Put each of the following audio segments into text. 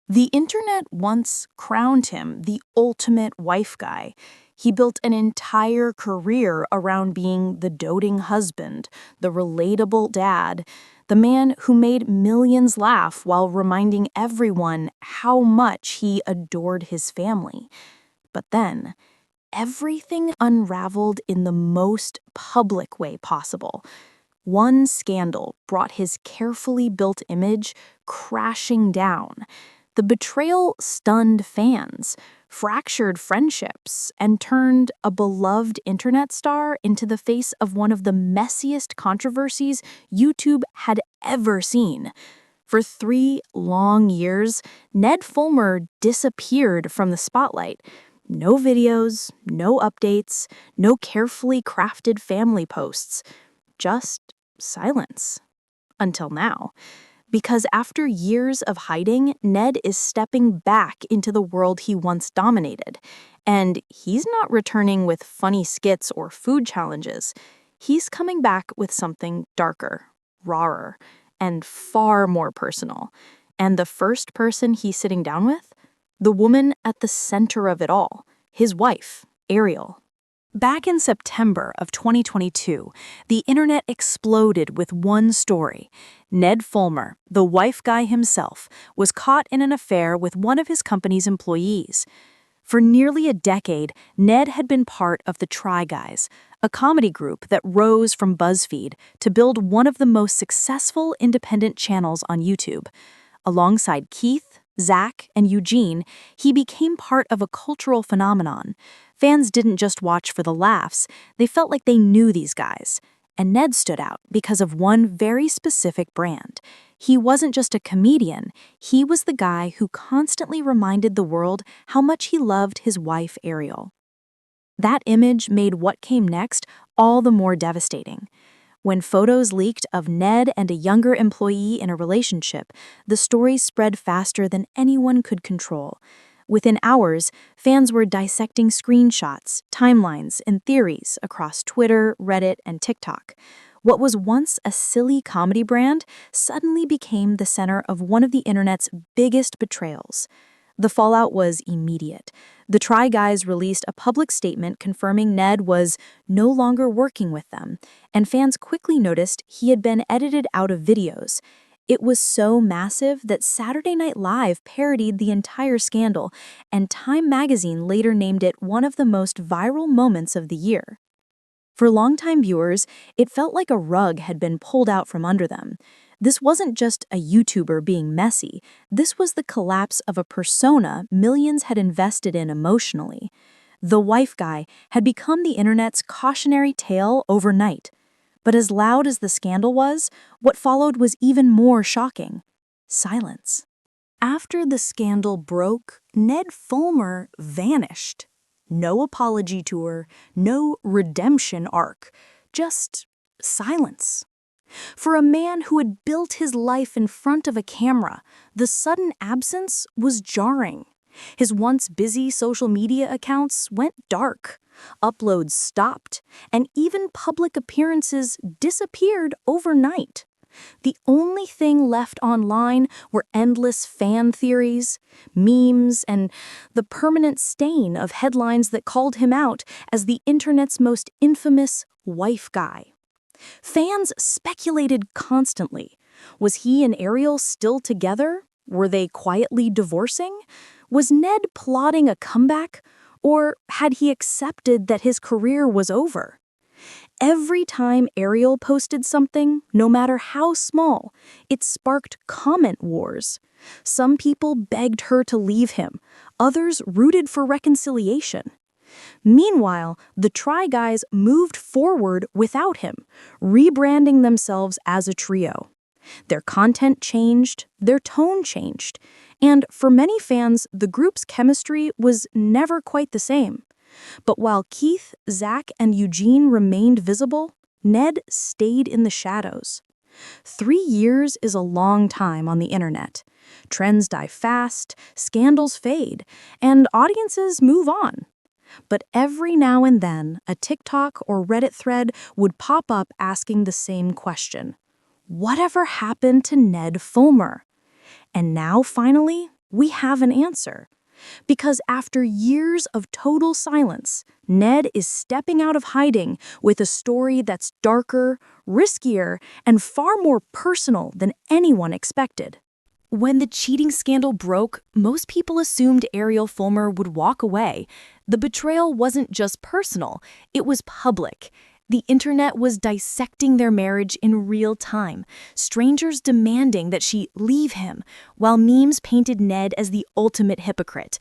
The internet once crowned him the ultimate wife guy. He built an entire career around being the doting husband, the relatable dad, the man who made millions laugh while reminding everyone how much he adored his family. But then, everything unraveled in the most public way possible. One scandal brought his carefully built image crashing down. The betrayal stunned fans, fractured friendships, and turned a beloved internet star into the face of one of the messiest controversies YouTube had ever seen. For 3 long years, Ned Fulmer disappeared from the spotlight. No videos, no updates, no carefully crafted family posts. Just silence. Until now. Because after years of hiding, Ned is stepping back into the world he once dominated. And he's not returning with funny skits or food challenges. He's coming back with something darker, rawer, and far more personal. And the first person he's sitting down with? The woman at the center of it all, his wife, Ariel. Back in September of 2022, the internet exploded with one story. Ned Fulmer, the wife guy himself, was caught in an affair with one of his company's employees. For nearly a decade, Ned had been part of the Try Guys, a comedy group that rose from BuzzFeed to build one of the most successful independent channels on YouTube. Alongside Keith, Zach, and Eugene, he became part of a cultural phenomenon. Fans didn't just watch for the laughs, they felt like they knew these guys. And Ned stood out because of one very specific brand. He wasn't just a comedian, he was the guy who constantly reminded the world how much he loved his wife, Ariel. That image made what came next all the more devastating. When photos leaked of Ned and a younger employee in a relationship, the story spread faster than anyone could control. Within hours, fans were dissecting screenshots, timelines, and theories across Twitter, Reddit, and TikTok. What was once a silly comedy brand suddenly became the center of one of the internet's biggest betrayals. The fallout was immediate. The Try Guys released a public statement confirming Ned was no longer working with them, and fans quickly noticed he had been edited out of videos. It was so massive that Saturday Night Live parodied the entire scandal, and Time magazine later named it one of the most viral moments of the year. For longtime viewers, it felt like a rug had been pulled out from under them. This wasn't just a YouTuber being messy. This was the collapse of a persona millions had invested in emotionally. The wife guy had become the internet's cautionary tale overnight. But as loud as the scandal was, what followed was even more shocking. Silence. After the scandal broke, Ned Fulmer vanished. No apology tour, no redemption arc, just silence. For a man who had built his life in front of a camera, the sudden absence was jarring. His once busy social media accounts went dark. Uploads stopped, and even public appearances disappeared overnight. The only thing left online were endless fan theories, memes, and the permanent stain of headlines that called him out as the internet's most infamous wife guy. Fans speculated constantly. Was he and Ariel still together? Were they quietly divorcing? Was Ned plotting a comeback? Or had he accepted that his career was over? Every time Ariel posted something, no matter how small, it sparked comment wars. Some people begged her to leave him, others rooted for reconciliation. Meanwhile, the Try Guys moved forward without him, rebranding themselves as a trio. Their content changed, their tone changed, and for many fans, the group's chemistry was never quite the same. But while Keith, Zach, and Eugene remained visible, Ned stayed in the shadows. 3 years is a long time on the internet. Trends die fast, scandals fade, and audiences move on. But every now and then, a TikTok or Reddit thread would pop up asking the same question. Whatever happened to Ned Fulmer? And now, finally, We have an answer. Because after years of total silence, Ned is stepping out of hiding with a story that's darker, riskier, and far more personal than anyone expected. When the cheating scandal broke, most people assumed Ariel Fulmer would walk away. The betrayal wasn't just personal, it was public. The internet was dissecting their marriage in real time, strangers demanding that she leave him, while memes painted Ned as the ultimate hypocrite.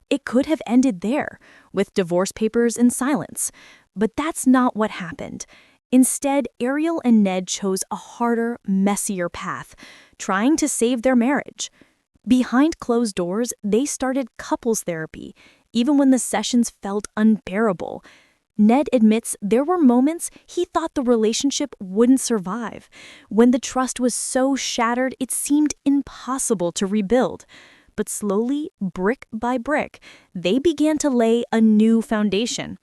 It could have ended there, with divorce papers and silence. But that's not what happened. Instead, Ariel and Ned chose a harder, messier path, trying to save their marriage. Behind closed doors, they started couples therapy, even when the sessions felt unbearable. Ned admits there were moments he thought the relationship wouldn't survive, when the trust was so shattered it seemed impossible to rebuild. But slowly, brick by brick, they began to lay a new foundation.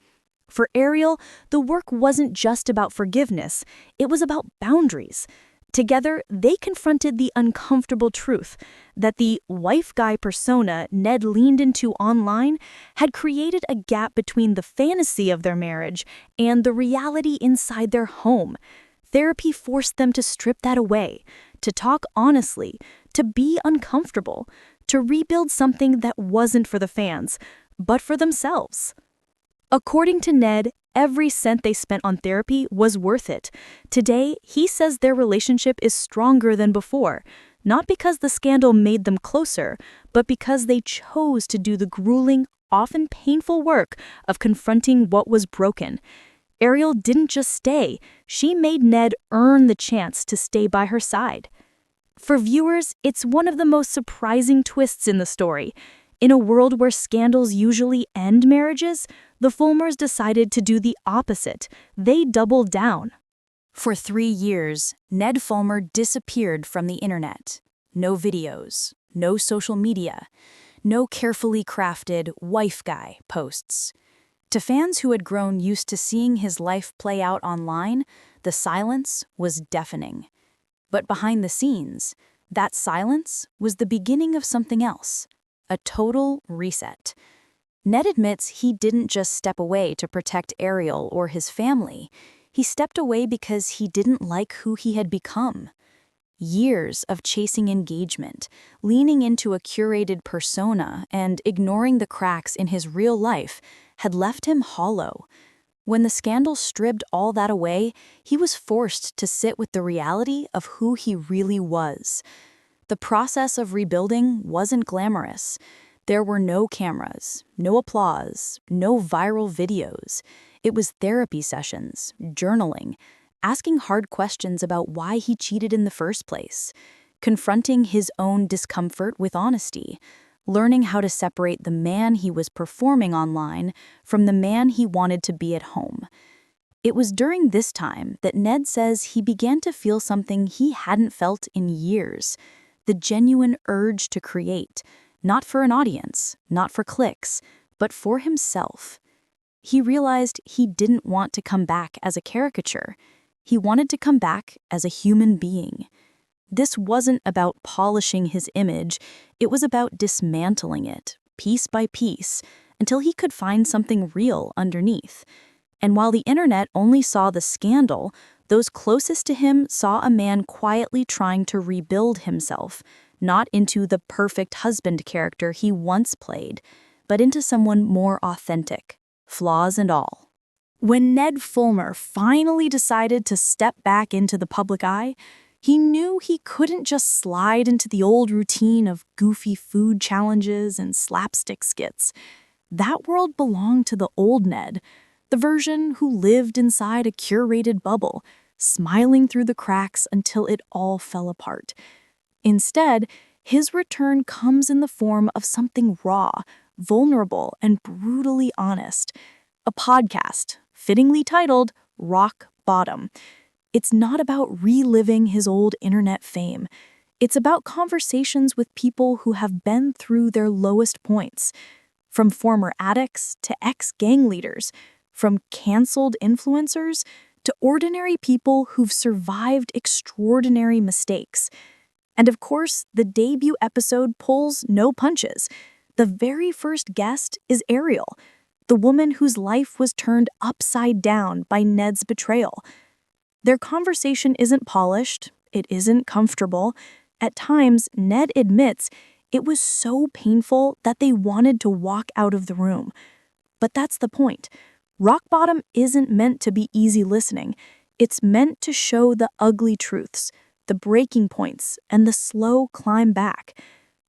For Ariel, the work wasn't just about forgiveness, it was about boundaries. Together, they confronted the uncomfortable truth that the wife guy persona Ned leaned into online had created a gap between the fantasy of their marriage and the reality inside their home. Therapy forced them to strip that away, to talk honestly, to be uncomfortable, to rebuild something that wasn't for the fans, but for themselves. According to Ned, every cent they spent on therapy was worth it. Today, he says their relationship is stronger than before, not because the scandal made them closer, but because they chose to do the grueling, often painful work of confronting what was broken. Ariel didn't just stay, she made Ned earn the chance to stay by her side. For viewers, it's one of the most surprising twists in the story. In a world where scandals usually end marriages, the Fulmers decided to do the opposite. They doubled down. For 3 years, Ned Fulmer disappeared from the internet. No videos, no social media, no carefully crafted wife guy posts. To fans who had grown used to seeing his life play out online, the silence was deafening. But behind the scenes, that silence was the beginning of something else. A total reset. Ned admits he didn't just step away to protect Ariel or his family. He stepped away because he didn't like who he had become. Years of chasing engagement, leaning into a curated persona, and ignoring the cracks in his real life had left him hollow. When the scandal stripped all that away, he was forced to sit with the reality of who he really was. The process of rebuilding wasn't glamorous. There were no cameras, no applause, no viral videos. It was therapy sessions, journaling, asking hard questions about why he cheated in the first place, confronting his own discomfort with honesty, learning how to separate the man he was performing online from the man he wanted to be at home. It was during this time that Ned says he began to feel something he hadn't felt in years. The genuine urge to create, not for an audience, not for clicks, but for himself. He realized he didn't want to come back as a caricature. He wanted to come back as a human being. This wasn't about polishing his image, it was about dismantling it, piece by piece, until he could find something real underneath. And while the internet only saw the scandal, those closest to him saw a man quietly trying to rebuild himself, not into the perfect husband character he once played, but into someone more authentic, flaws and all. When Ned Fulmer finally decided to step back into the public eye, he knew he couldn't just slide into the old routine of goofy food challenges and slapstick skits. That world belonged to the old Ned, the version who lived inside a curated bubble, smiling through the cracks until it all fell apart. Instead, his return comes in the form of something raw, vulnerable, and brutally honest. A podcast, fittingly titled Rock Bottom. It's not about reliving his old internet fame. It's about conversations with people who have been through their lowest points. From former addicts to ex-gang leaders, from canceled influencers to ordinary people who've survived extraordinary mistakes. And of course, the debut episode pulls no punches. The very first guest is Ariel, the woman whose life was turned upside down by Ned's betrayal. Their conversation isn't polished, it isn't comfortable. At times, Ned admits it was so painful that they wanted to walk out of the room. But that's the point. Rock Bottom isn't meant to be easy listening. It's meant to show the ugly truths, the breaking points, and the slow climb back.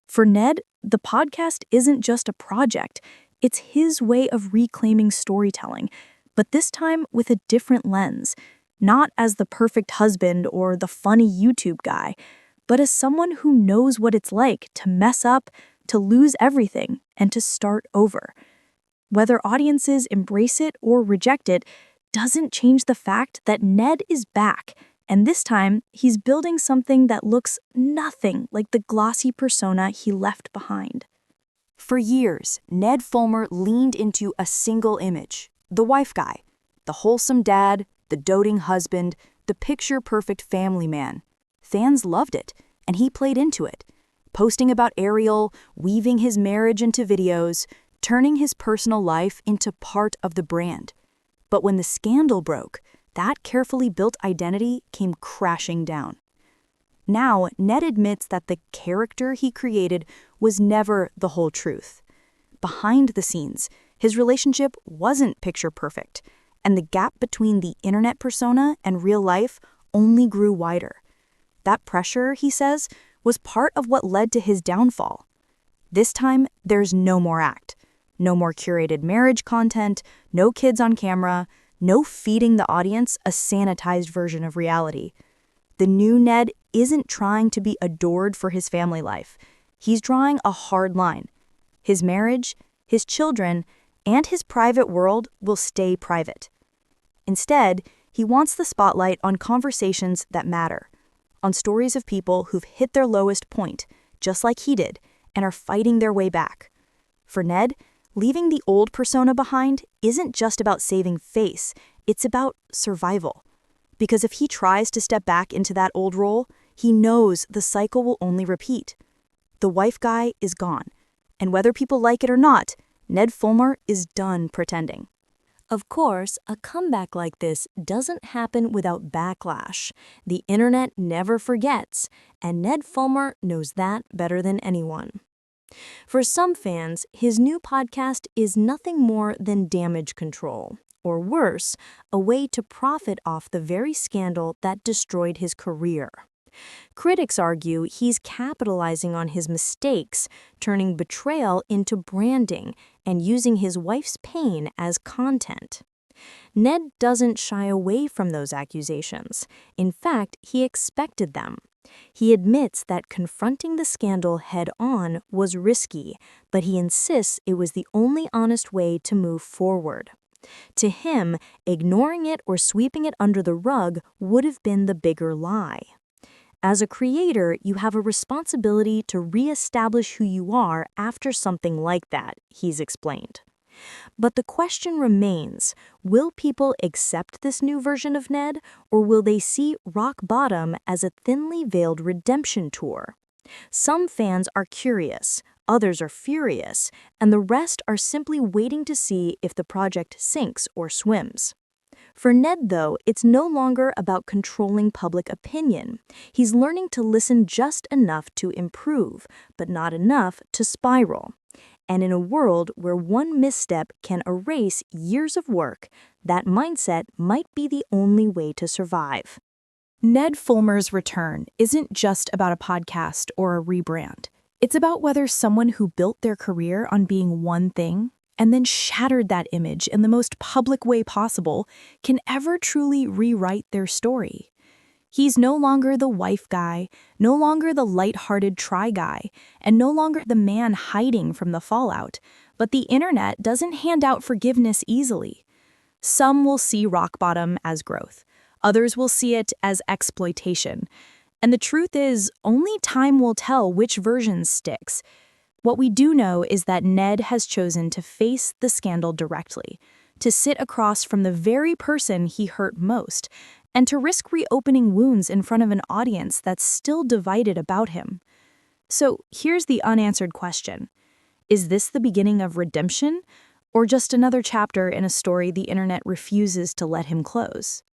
For Ned, the podcast isn't just a project. It's his way of reclaiming storytelling, but this time with a different lens. Not as the perfect husband or the funny YouTube guy, but as someone who knows what it's like to mess up, to lose everything, and to start over. Whether audiences embrace it or reject it doesn't change the fact that Ned is back, and this time he's building something that looks nothing like the glossy persona he left behind. For years, Ned Fulmer leaned into a single image, the wife guy, the wholesome dad, the doting husband, the picture-perfect family man. Fans loved it, and he played into it, posting about Ariel, weaving his marriage into videos, turning his personal life into part of the brand. But when the scandal broke, that carefully built identity came crashing down. Now, Ned admits that the character he created was never the whole truth. Behind the scenes, his relationship wasn't picture-perfect, and the gap between the internet persona and real life only grew wider. That pressure, he says, was part of what led to his downfall. This time, there's no more act. No more curated marriage content, no kids on camera, no feeding the audience a sanitized version of reality. The new Ned isn't trying to be adored for his family life. He's drawing a hard line. His marriage, his children, and his private world will stay private. Instead, he wants the spotlight on conversations that matter, on stories of people who've hit their lowest point, just like he did, and are fighting their way back. For Ned, leaving the old persona behind isn't just about saving face, it's about survival. Because if he tries to step back into that old role, he knows the cycle will only repeat. The wife guy is gone, and whether people like it or not, Ned Fulmer is done pretending. Of course, a comeback like this doesn't happen without backlash. The internet never forgets, and Ned Fulmer knows that better than anyone. For some fans, his new podcast is nothing more than damage control, or worse, a way to profit off the very scandal that destroyed his career. Critics argue he's capitalizing on his mistakes, turning betrayal into branding, and using his wife's pain as content. Ned doesn't shy away from those accusations. In fact, he expected them. He admits that confronting the scandal head-on was risky, but he insists it was the only honest way to move forward. To him, ignoring it or sweeping it under the rug would have been the bigger lie. As a creator, you have a responsibility to re-establish who you are after something like that, he's explained. But the question remains, will people accept this new version of Ned, or will they see Rock Bottom as a thinly veiled redemption tour? Some fans are curious, others are furious, and the rest are simply waiting to see if the project sinks or swims. For Ned, though, it's no longer about controlling public opinion. He's learning to listen just enough to improve, but not enough to spiral. And in a world where one misstep can erase years of work, that mindset might be the only way to survive. Ned Fulmer's return isn't just about a podcast or a rebrand. It's about whether someone who built their career on being one thing and then shattered that image in the most public way possible can ever truly rewrite their story. He's no longer the wife guy, no longer the light-hearted try guy, and no longer the man hiding from the fallout. But the internet doesn't hand out forgiveness easily. Some will see Rock Bottom as growth. Others will see it as exploitation. And the truth is, only time will tell which version sticks. What we do know is that Ned has chosen to face the scandal directly, to sit across from the very person he hurt most, and to risk reopening wounds in front of an audience that's still divided about him. So here's the unanswered question. Is this the beginning of redemption, or just another chapter in a story the internet refuses to let him close?